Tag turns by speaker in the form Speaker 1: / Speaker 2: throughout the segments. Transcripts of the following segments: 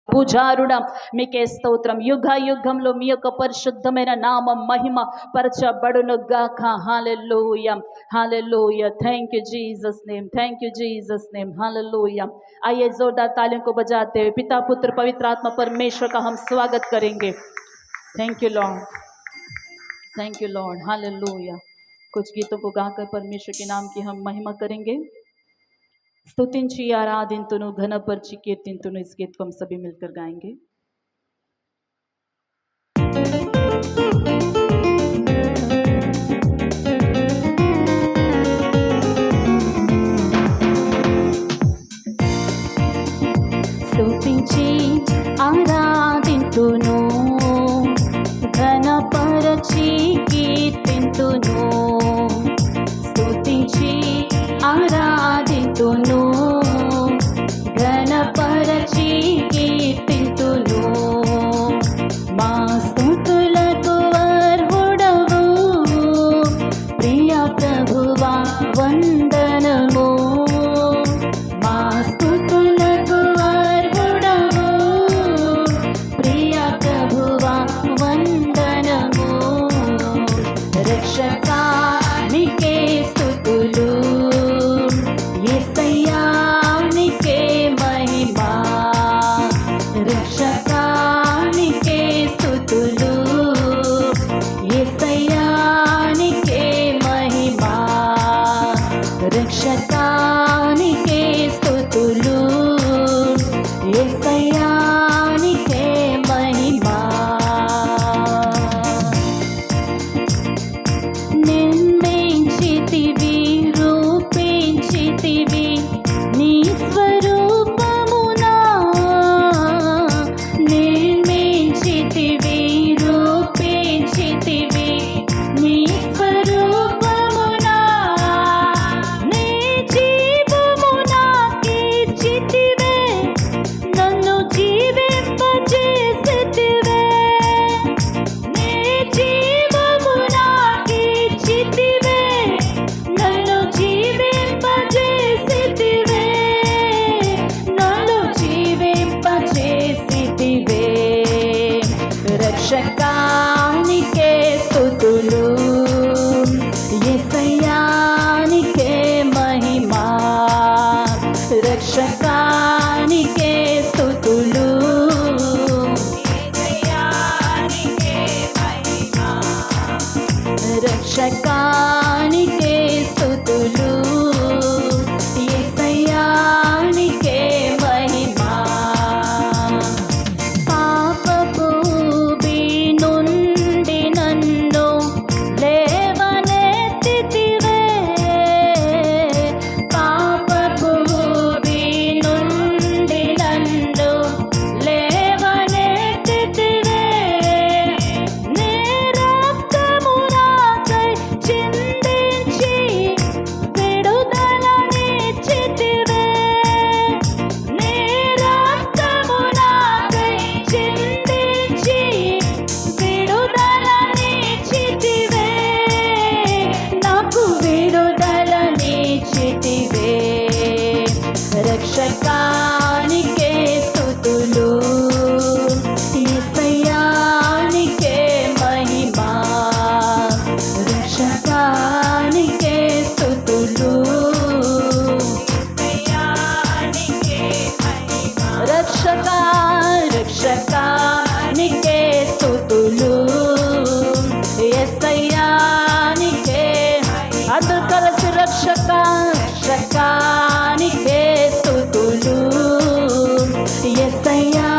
Speaker 1: పూజారుడా మీకే స్తోత్రం. యుగ యుగంలో మీ యొక్క పరిశుద్ధమైన నామం మహిమ పరచబడును గాక. Hallelujah hallelujah. Thank you Jesus name, thank you Jesus name. Hallelujah. आइए जोरदार तालियों को बजाते हुए पिता पुत्र पवित्र आत्मा परमेश्वर का हम स्वागत करेंगे. Thank you Lord, thank you Lord. Hallelujah. कुछ गीतों को गाकर परमेश्वर के नाम की हम महिमा करेंगे. స్తుతించి ఆరాధింతును ఘనపరిచి కీర్తింతును. इस गीत को हम सभी मिलकर गाएंगे. స్తుతించి ఆరాధింతును ఘనపరిచి కీర్తింతును. స్తుతించి ఆరాధింతును ఘనపరచి కీర్తింతును. మా స్తుతులకు అర్హుడవు ప్రియ ప్రభువా వందనము. మా స్తుతులకు అర్హుడవు ప్రియ ప్రభువా వందనము. రక్షకా నీకే స్తుతులు, యేసయ్యా నీకే మహిమా. రక్షకా నీకే స్తుతులు, యేసయ్యా నీకే మహిమా. రక్షకా నీకే స్తుతులు, యేసయ్యా నీకే మహిమా. నిర్మించితివి రూపించితివి నీ స్వరూపమునా. నిర్మించితివి రూపించితివి నీ స్వరూపమునా. నీ జీవము నాకిచ్చితివే, నన్ను జీవింపజేసితివే. నీ జీవము నాకిచ్చితివే, నన్ను జీవింపజేసితివే. నన్ను జీవింపజేసితివే. రక్షకా నీకే స్తుతులు, యేసయ్యా నీకే మహిమా. రక్షకా నీకే స్తుతులు, యేసయ్యా నీకే మహిమా. రక్షకా నీకే స్తుతులు, యేసయ్యా నీకే మహిమా. పాపపు ఊబి నుండి నన్ను లేవనెత్తితివే. పాపపు ఊబి నుండి నన్ను లేవనెత్తితివే. నీ రక్తము నాకై చిందించి విడుదలనిచ్చితివే. నీ రక్తము నాకై చిందించి విడుదలనిచ్చితివే. నాకు విడుదలనిచ్చితివే. రక్షకా నీకే స్తుతులు, యేసయ్యా నీకే మహిమా. రక్షకా నీకే స్తుతులు, యేసయ్యా నీకే మహిమా. రక్షకా రక్షకా నీకే స్తుతులు, యేసయ్యా నీకే. అందరూ కలిసి రక్షకా రక్షకా నీకే స్తుతులు, యేసయ్యా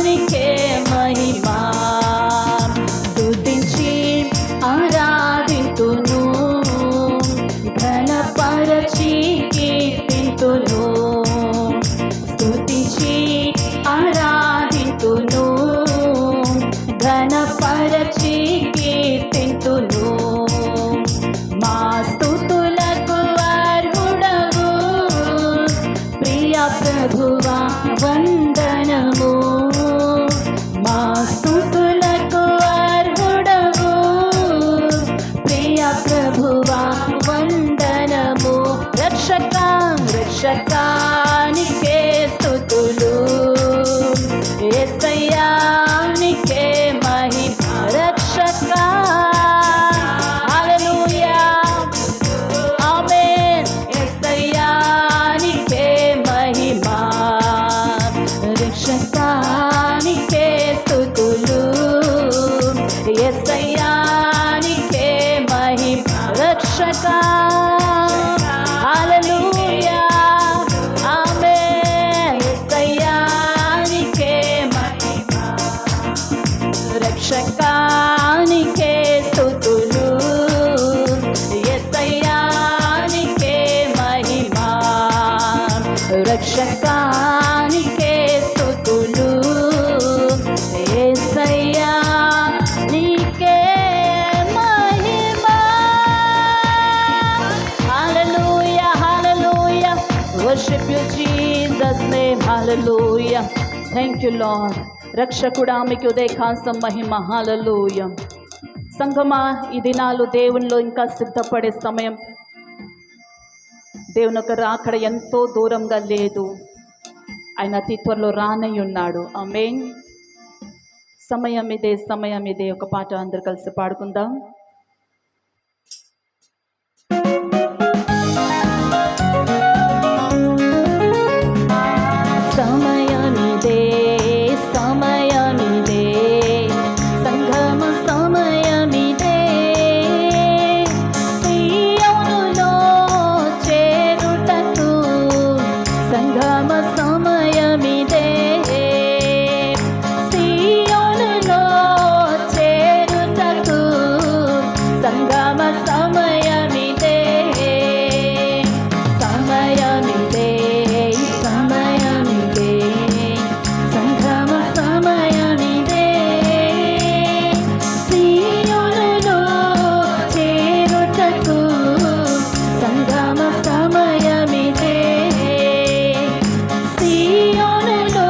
Speaker 1: నీకే మహిమా. స్తుతించి ఆరాధింతును ఘనపరచి కీర్తింతును. స్తుతించి ఆరాధింతును ఘనపరచి కీర్తింతును. మా స్తుతులకు అర్హుడవు ప్రియ ప్రభువా వందనము. యేసయ్యా నీకే మహిమ రక్షకా హల్లెలూయా ఆమేన్ యేసయ్యా నీకే మహిమ రక్షకా నీకే స్తుతులు యేసయ్యా నీకే మహిమ రక్షకా హల్లెలూయా ఆమేన్ యేసయ్యా నీకే మహిమ రక్షకా నీకే స్తుతులు యేసయ్యా నీకే మహిమ రక్షకా నీకే స్తుతులు యేసయ్యా నీకే మహిమ హల్లెలూయా హల్లెలూయా worship you Jesus name hallelujah thank you Lord రక్షకుడా మీకు ఉదయకాంతం మహిమ హల్లెలూయా సంగమా ఈ దినాలు దేవునిలో ఇంకా సిద్ధపడే సమయం దేవుని యొక్క రాకడ ఎంతో దూరంగా లేదు ఆయన అతి త్వరలో రానై ఉన్నాడు ఆమేన్ సమయం ఇదే ఒక పాట అందరూ కలిసి పాడుకుందాం సమయమిదే సంగమ సమయమిదే సీయోనులో చేరుటకు సంగమ సమయమిదే సీయోనులో చేరుటకు సంగమ సమయమిదే సమయమిదే సమయమిదే సంగమ సమయమిదే సీయోనులో చేరుటకు సంగమ సమయమిదే సీయోనులో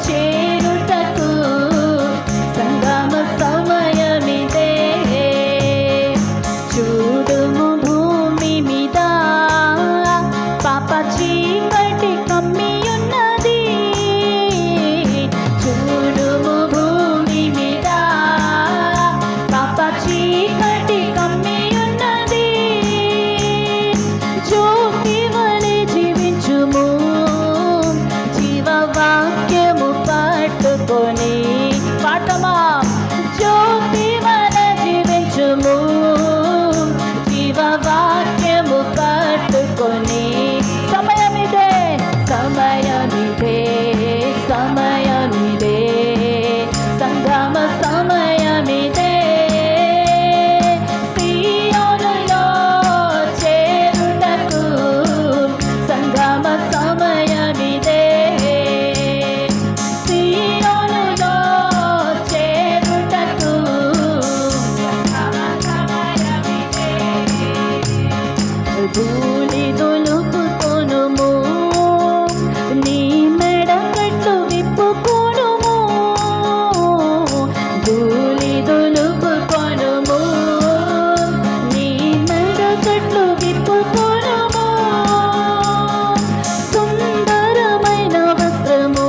Speaker 1: చేరుటకు సంగమ సమయమిదే చూడుము భూమి మీద పాప చీకటి కమ్మియున్నది చూడుము భూమి మీద పాప చీకటి కమ్మియున్నది జ్యోతి వలె జీవించుము జీవవాక్యము పట్టుకొని పాఠమా జ్యోతి వలె జీవించుము జీవవాక్యము పట్టుకొని సమయమిదే సమయమిదే సమయమిదే సంగమ సమయమిదే సీయోనులో చేరుటకు సంగమ సమయమిదే సీయోనులో చేరుటకు ధూళి దులుపుకొనుము నీ మెడకట్టు విప్పుకొనుము ధూళి దులుపుకొనుము నీ మెడకట్టు విప్పుకొనుము సుందరమైన వస్త్రము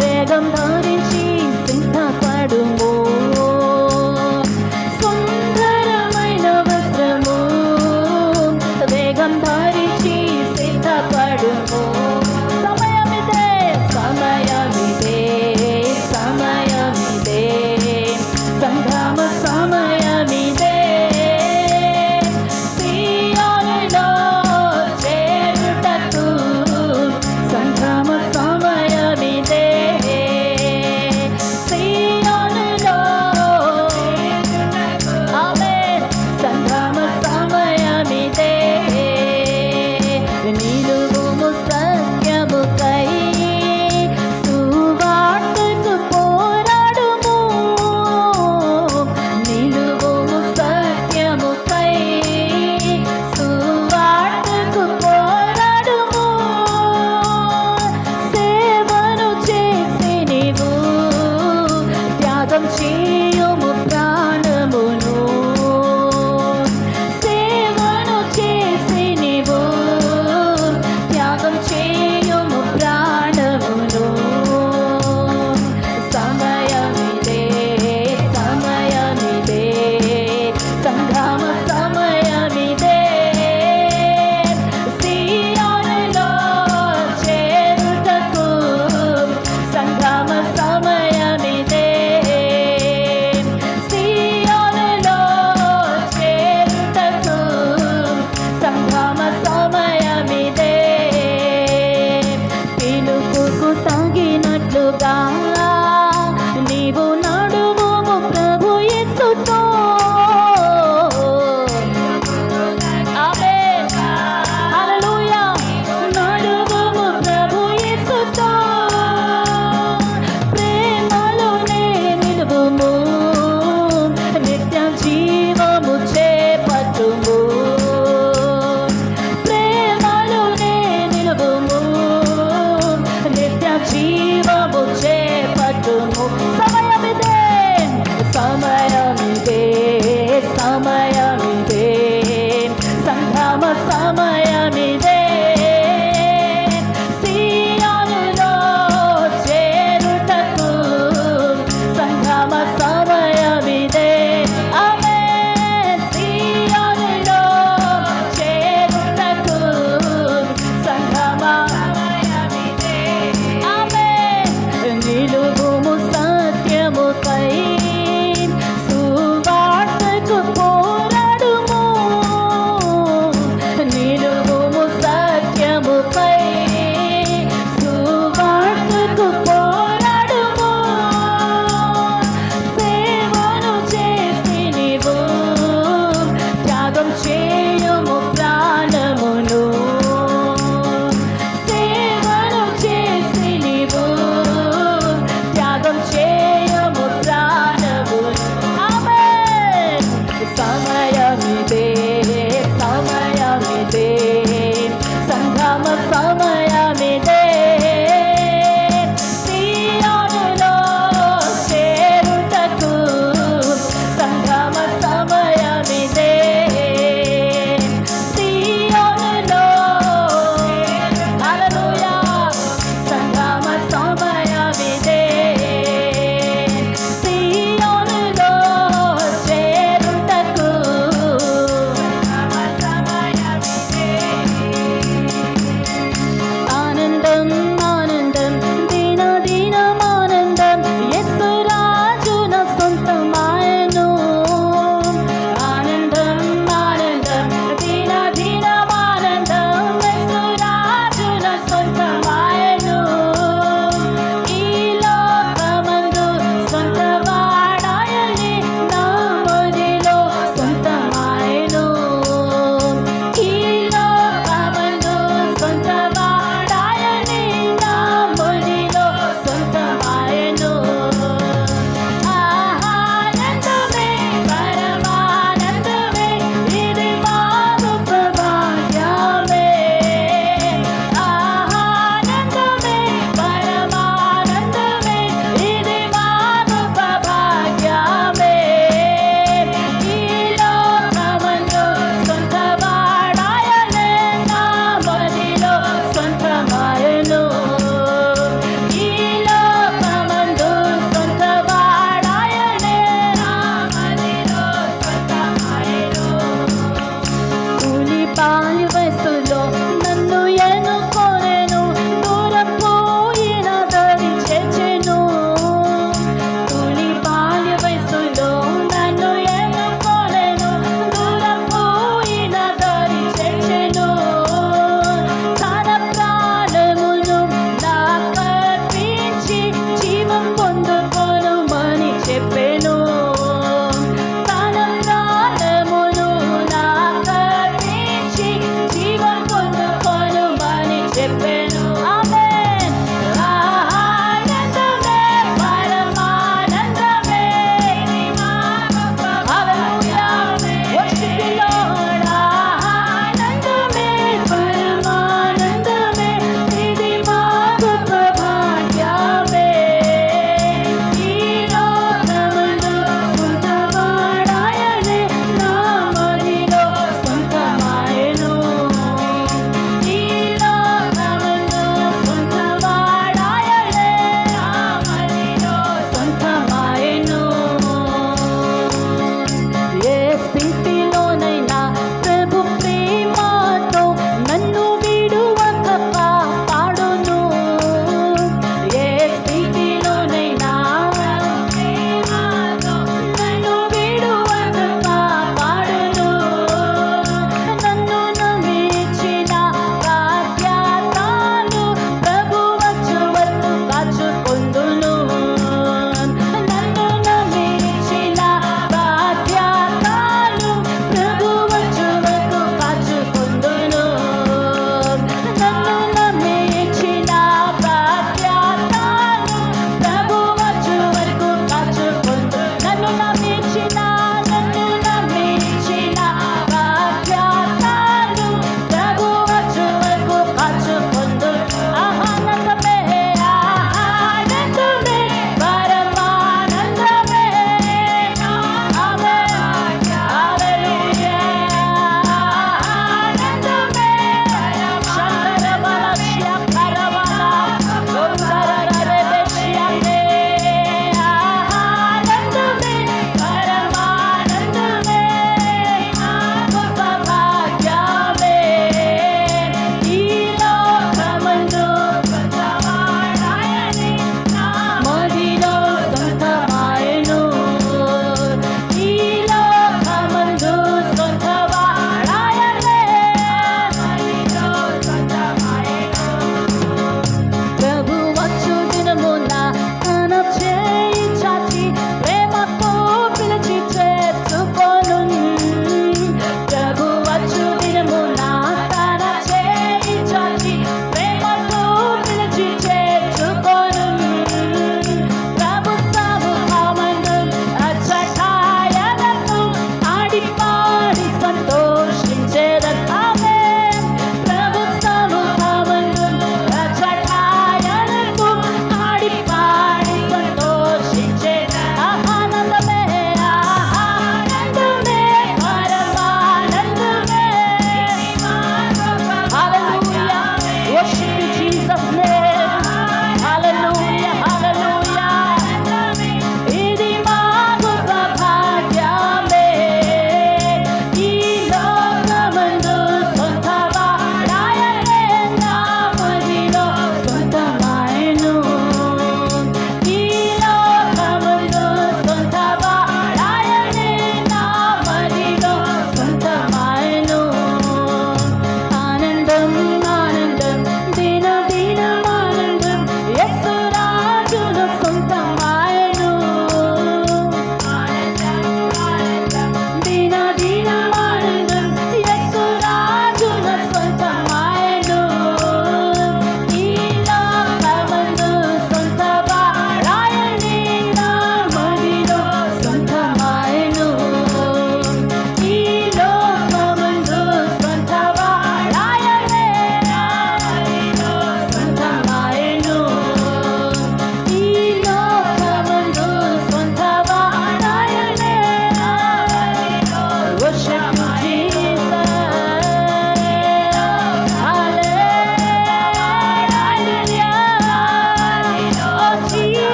Speaker 1: వేగం ధరించి సిద్ధపడుము సుందరమైన వస్త్రము వేగం ధరించి సిద్ధపడుము సమయమిదే సమయమిదే సమయమిదే సంగమ సమయమిదే సీయోనులో చేరుటకు సంగమ సమయమిదే తోడుగా నీవు నడువుము ప్రభు యేసుతో. ఆమేన్. హల్లెలూయా. నడువుము ప్రభు యేసుతో. ప్రేమలోనే నిలువుము నిత్య జీవము చేపట్టుము. ప్రేమలోనే నిలువుము నిత్య జీవము చేపట్టుము.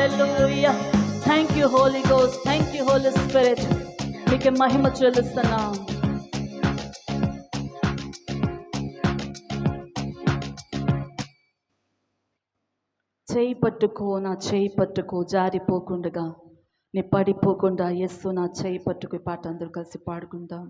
Speaker 1: Hallelujah. Thank you, Holy Ghost. Thank you, Holy Spirit. మీకే మహిమ చెల్లిస్తున్నాం. చేయి పట్టుకో, నా చేయి పట్టుకో, జారిపోకుండగా, నీ పడిపోకుండా యేసు నా చేయి పట్టుకు. పాట అందరూ కలిసి పాడుకుందాం.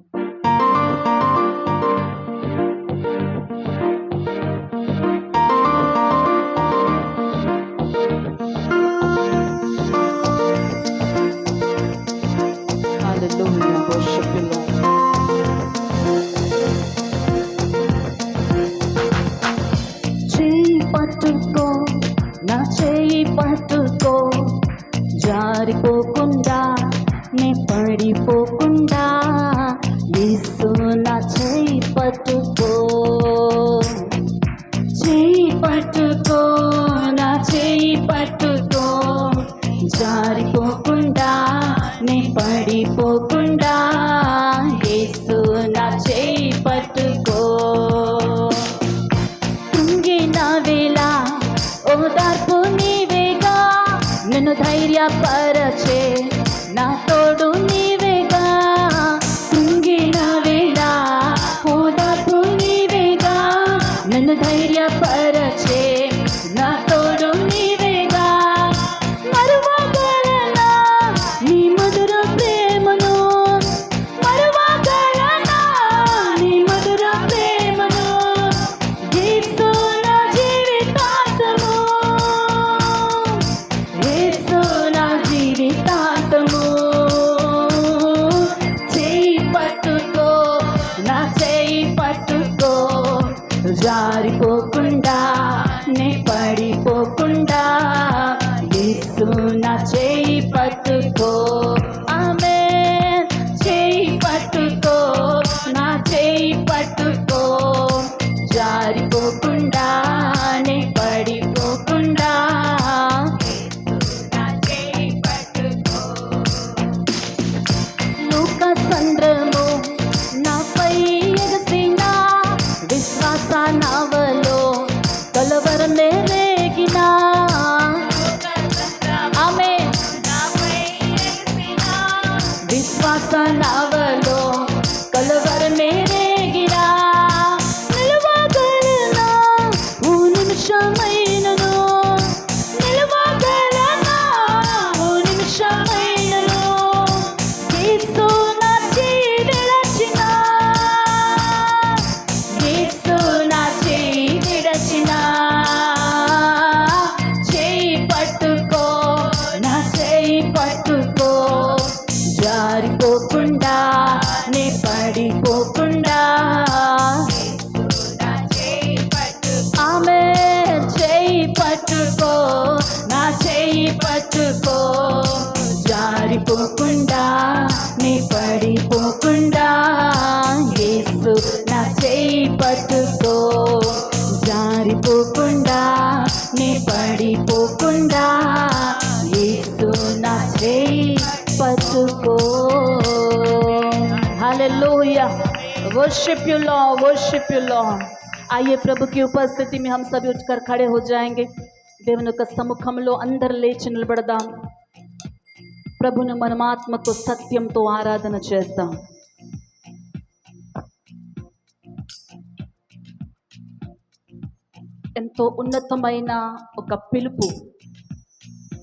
Speaker 1: Hallelujah, worship you, Lord. చేయి పట్టుకో, నా చేయి పట్టుకో, జారిపోకుండా, నే పడిపోకుండా, యేసు నా చేయి పట్టుకో. చేయి పట్టుకో, నా చేయి పట్టుకో, జారిపోకుండా, నే పడిపోకుండా, యేసు నా చేయి పట్టుకో. కృంగిన వేళ ఓదార్పు నీవేగా, నన్ను ధైర్యపరచే నా తోడు నీవేగా. కృంగిన వేళ ఓదార్పు నీవేగా, నన్ను ధైర్యపరచే నా తోడు నీవేగా. మరువగలనా నీ మధుర ప్రేమను, మరువగలనా నీ మధుర ప్రేమను, యేసు నా జీవితాంతము, యేసు నా జీవితాంతము. చేయి పట్టుకో, నా చేయి పట్టుకో, జారిపోకుండా, నే పడిపోకుండా, యేసు నా చేయి పట్టుకో. ఆమేన్. చేయి పట్టుకో, నా చేయి పట్టుకో, జారిపోకుండా, నే పడిపోకుండా, నా చేయి పట్టుకో. లోక సంద్రము నాపై ఎగసిన, విశ్వాస నావలో కలవరమే రేగిన. ఆమేన్. విశ్వాస నావలో కలవరమే రేగిన. నిలవగలనా ఓ నిమిషమైనను, నిలవగలనా ఓ నిమిషమైనను, యేసు నా చేయి విడచిన, యేసు నా చేయి విడచిన. చేయి పట్టుకో, నా చేయి పట్టుకో, జారిపోకుండా, నే పడిపోకుండా, ఆమె చేయి పట్టుకో, నా చేయి పట్టుకో, జారిపోకుండా, నే పడిపోకుండా, యేసు నా చేయి పట్టుకో, జారిపోకుండా, నే పడిపోకుండా, యేసు నా చేయి పట్టుకో. Hallelujah, worship you Lord, worship you Lord. आइए प्रभु की उपस्थिति में हम सभी उठकर खड़े हो जाएंगे. దేవుని యొక్క సముఖంలో అందరు లేచి నిలబడదాం. ప్రభుని మనమాత్మతో సత్యంతో ఆరాధన చేద్దాం. ఎంతో ఉన్నతమైన ఒక పిలుపు,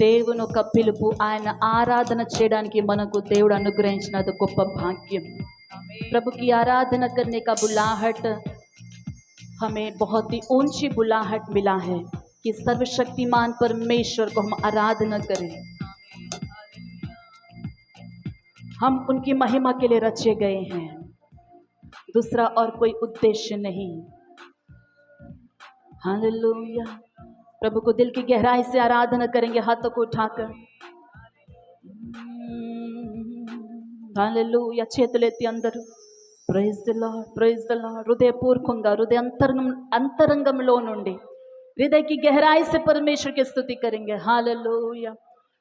Speaker 1: దేవుని ఒక పిలుపు, ఆయన ఆరాధన చేయడానికి మనకు దేవుడు అనుగ్రహించిన గొప్ప భాగ్యం. प्रभु की आराधना करने का बुलाहट हमें बहुत ही ऊंची बुलाहट मिला है कि सर्वशक्तिमान परमेश्वर को हम आराधना करें. हम उनकी महिमा के लिए रचे गए हैं, दूसरा और कोई उद्देश्य नहीं. हालेलुया. प्रभु को दिल की गहराई से आराधना करेंगे हाथों को उठाकर. हालेलुया. చేతులెత్తి అందరూ praise the Lord, praise the Lord. హృదయపూర్వకంగా హృదయ अंतरंगంలో నుండి हृदय की गहराई से परमेश्वर की स्तुति करेंगे. Hallelujah,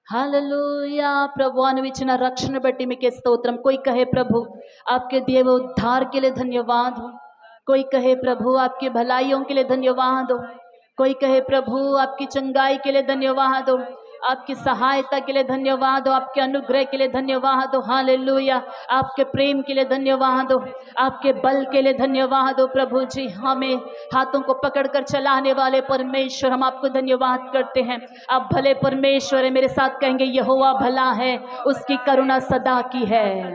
Speaker 1: hallelujah. प्रभु अनुविचन रक्षण बट्टी में के स्तोत्रम. कोई कहे प्रभु आपके दिए हुए उद्धार के लिए धन्यवाद हो, कोई कहे प्रभु आपकी भलाइयों के लिए धन्यवाद हो, कोई कहे प्रभु आपकी चंगाई के लिए धन्यवाद हो. आपकी सहायता के लिए धन्यवाद हो, आपके अनुग्रह के लिए धन्यवाद हो। हालेलुया। आपके प्रेम के लिए धन्यवाद हो, आपके बल के लिए धन्यवाद हो प्रभु जी। हमें हाथों को पकड़कर चलाने वाले परमेश्वर, हम आपको धन्यवाद करते हैं। आप भले परमेश्वर है। मेरे साथ कहेंगे यहोवा भला है, उसकी करुणा सदा की है।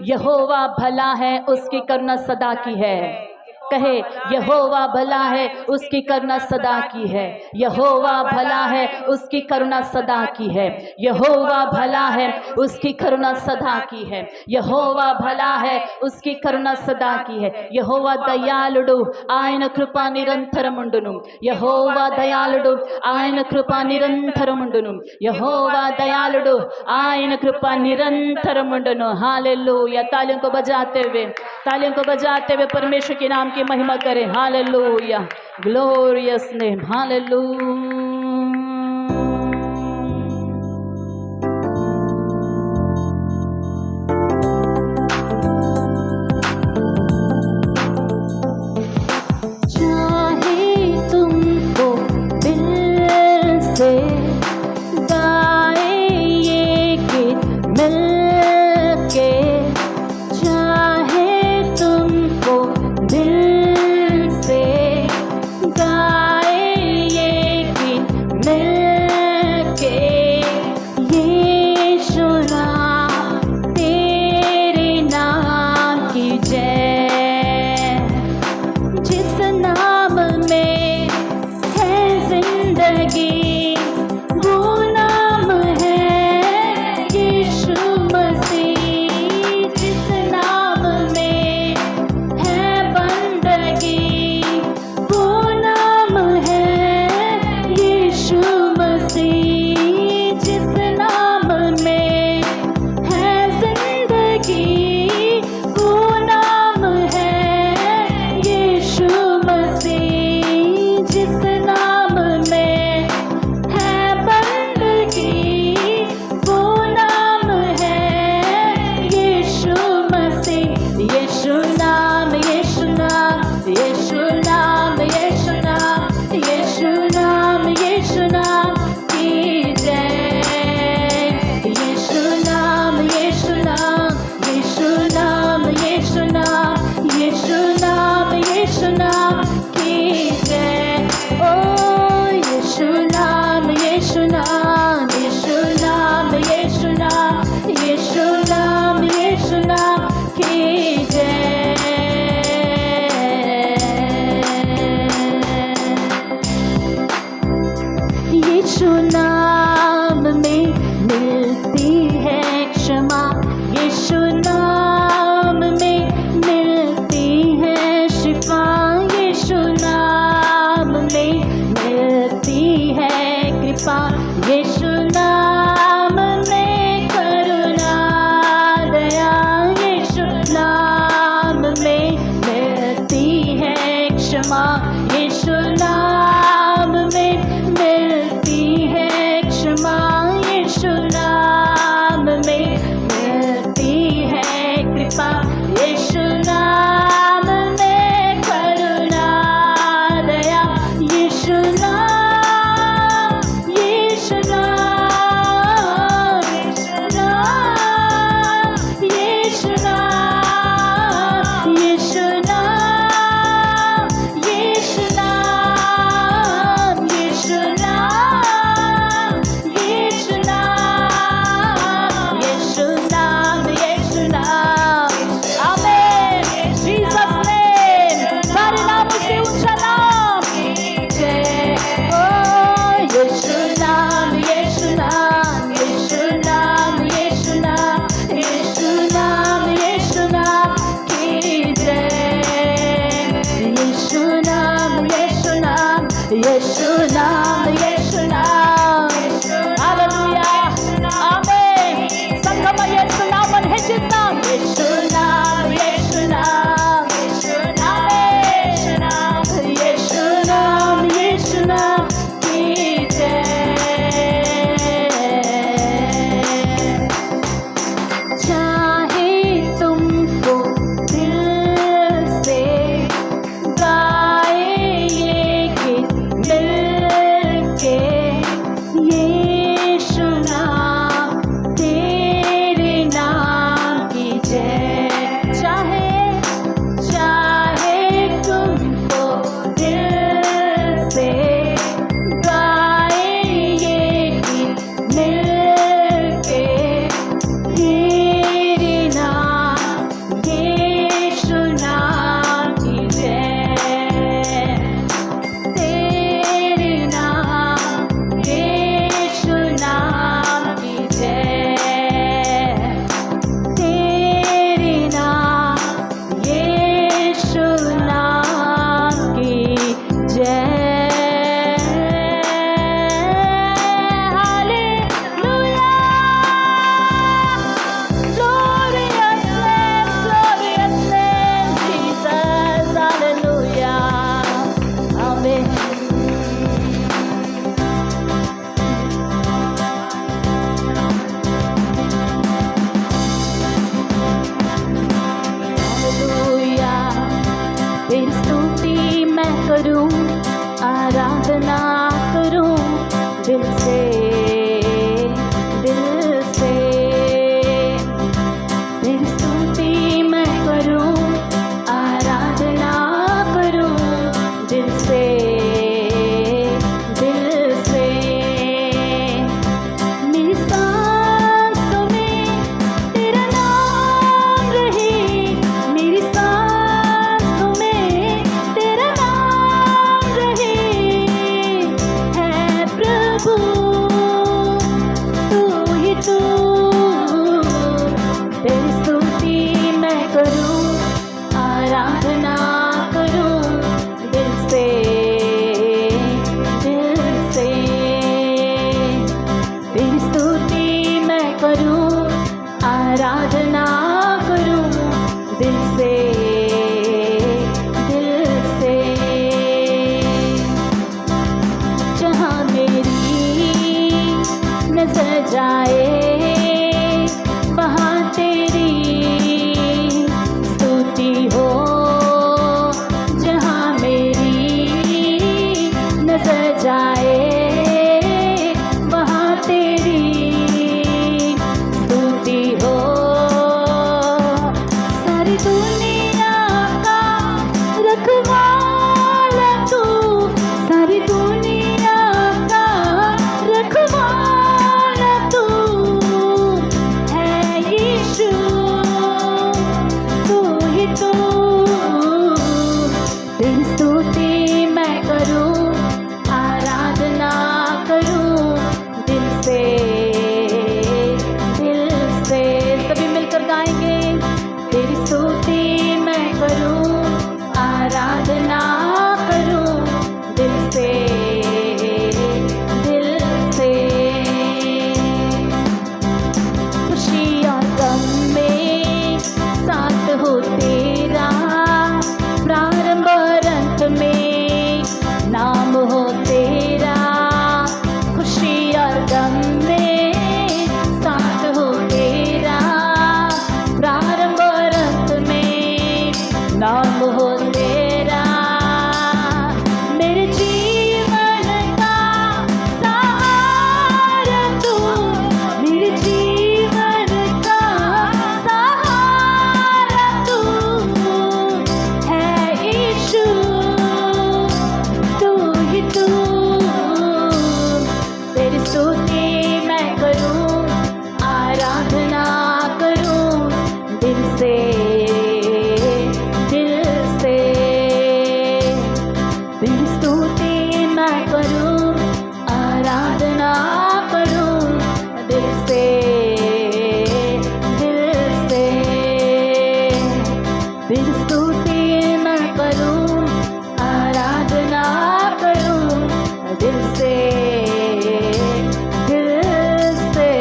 Speaker 1: यहोवा भला है, उसकी करुणा सदा की है। कहे यहोवा भला है, उसकी करुणा सदा की है। यहोवा भला है, उसकी करुणा सदा की है। यहोवा भला है, उसकी करुणा सदा की है। यहोवा भला है, उसकी करुणा सदा की है। యెహోవా దయాళుడు, ఆయన కృప నిరంతరముండును. యెహోవా దయాళుడు, ఆయన కృప నిరంతరముండును. యెహోవా దయాళుడు, ఆయన కృప నిరంతరముండును. हालेलुया। तालियों को बजाते हुए परमेश्वर के नाम की महिमा करें। हालेलुया। Glorious name. हालेलुया। से गाएंगे गीत मिलके, तेरे नाम यीशु नाम की जय, तेरे नाम यीशु नाम की जय, तेरे नाम यीशु नाम की जय। Hallelujah, glorious name, Jesus, hallelujah, amen. Hallelujah, तेरी स्तुति मैं करूं, आराधना करूं दिल से, दिल से। तेरी स्तुति मैं करूं, आराधना करूं दिल से, दिल से। मेरी सांसों में तेरा नाम रहे, मेरी सांसों में तेरा नाम रहे, है प्रभु तू ही तू। तेरी स्तुति मैं करूं, आराधना करूं दिल से, दिल से। तेरी स्तुति मैं करूं, आराधना करूं दिल से, दिल से। जहाँ मेरी नजर जाए वहाँ तेरी स्तुति हो, जहाँ मेरी नजर जाए वहाँ तेरी स्तुति हो। सारी दुनिया का रखवाला तू, सारी दुनिया का रखवाला तू है यीशु, तू ही तू। तेरी स्तुति मैं करूं, आराधना करूं दिल से, दिल से। सभी मिलकर गाएंगे, तेरी स्तुति मैं करूं, आराधना करूं दिल से, दिल से। खुशी और गम में साथ हो तेरा, प्रारंभ और अंत में नाम हो तेरा। खुशी और गम में साथ हो तेरा, प्रारंभ और अंत में नाम हो तेरा। मेरे जीवन का सहारा तू, मेरे जीवन का सहारा तू है यीशु, तू ही तू। तेरी स्तुति मैं करूं, आराधना करूं दिल से, दिल से। तेरी स्तुति मैं करूं, आराधना करूं दिल से, दिल से। तेरी स्तुति मैं करूं, आराधना करूं दिल से, दिल से।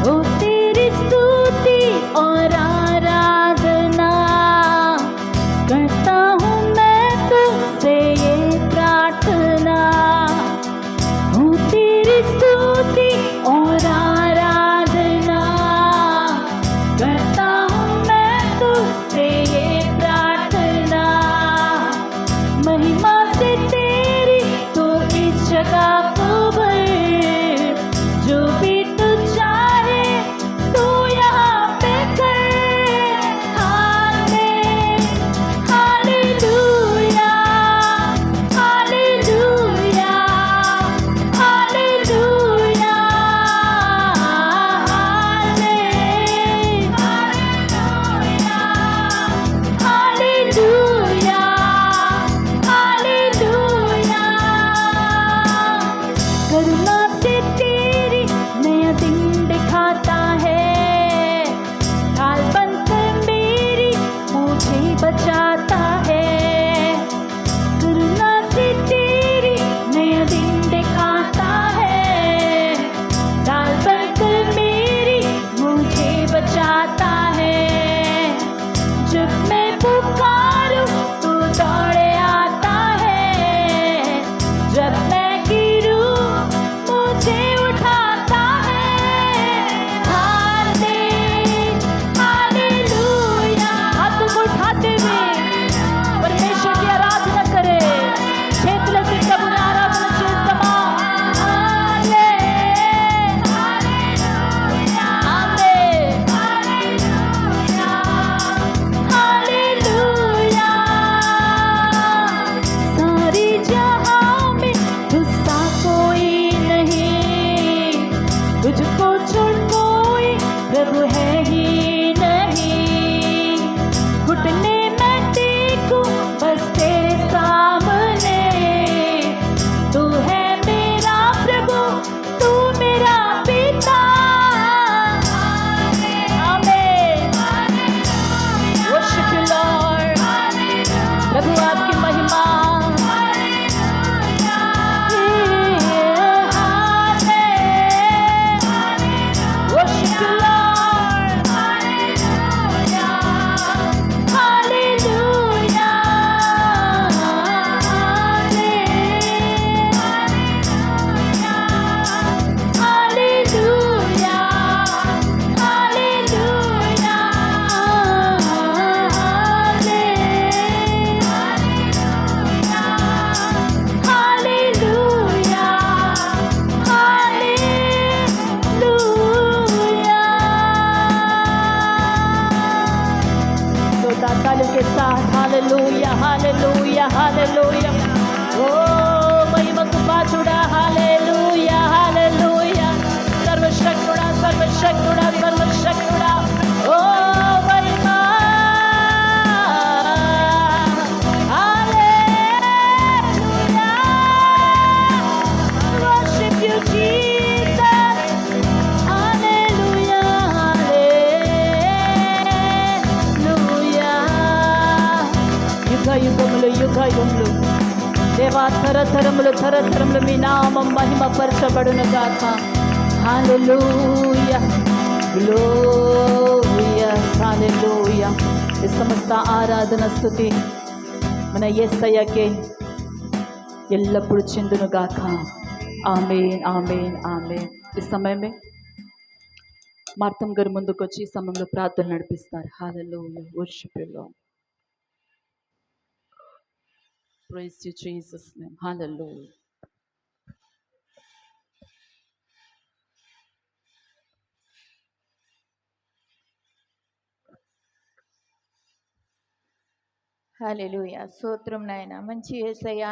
Speaker 1: ओ तेरी स्तुति और आराधना करता हूँ मैं तुझसे ये प्रार्थना। ओ तेरी स्तुति और आराधना करता हूँ मैं तुझसे ये प्रार्थना। तालियों के साथ हालेलुया हालेलुया हालेलुया ओ महिमा कृपाचुड़ा हालेलुया हालेलुया सर्वशक्तुड़ा सर्वशक्तुड़ा सर्वशक्तुड़ा ओ महिमा hallelujah worship you Jesus hallelujah hallelujah యుగ యుగములు యుగ యుగములు దేవా తరతరములు మీ నామం మహిమపరచబడును గాక హల్లెలూయా గ్లోరియా హల్లెలూయా ఈ సమస్త ఆరాధన స్తుతి మన యేసయ్యకే ఎల్లప్పుడు చెందును గాక ఆమేన్ ఆమేన్ ఆమేన్ ఈ సమయమే మార్తం గారు ముందుకు వచ్చి ఈ సమయంలో ప్రార్థన నడిపిస్తారు హల్లెలూయా worship you lord praise you Jesus name hallelujah
Speaker 2: హల్లెలూయా స్తోత్రం నాయన మంచి యేసయ్యా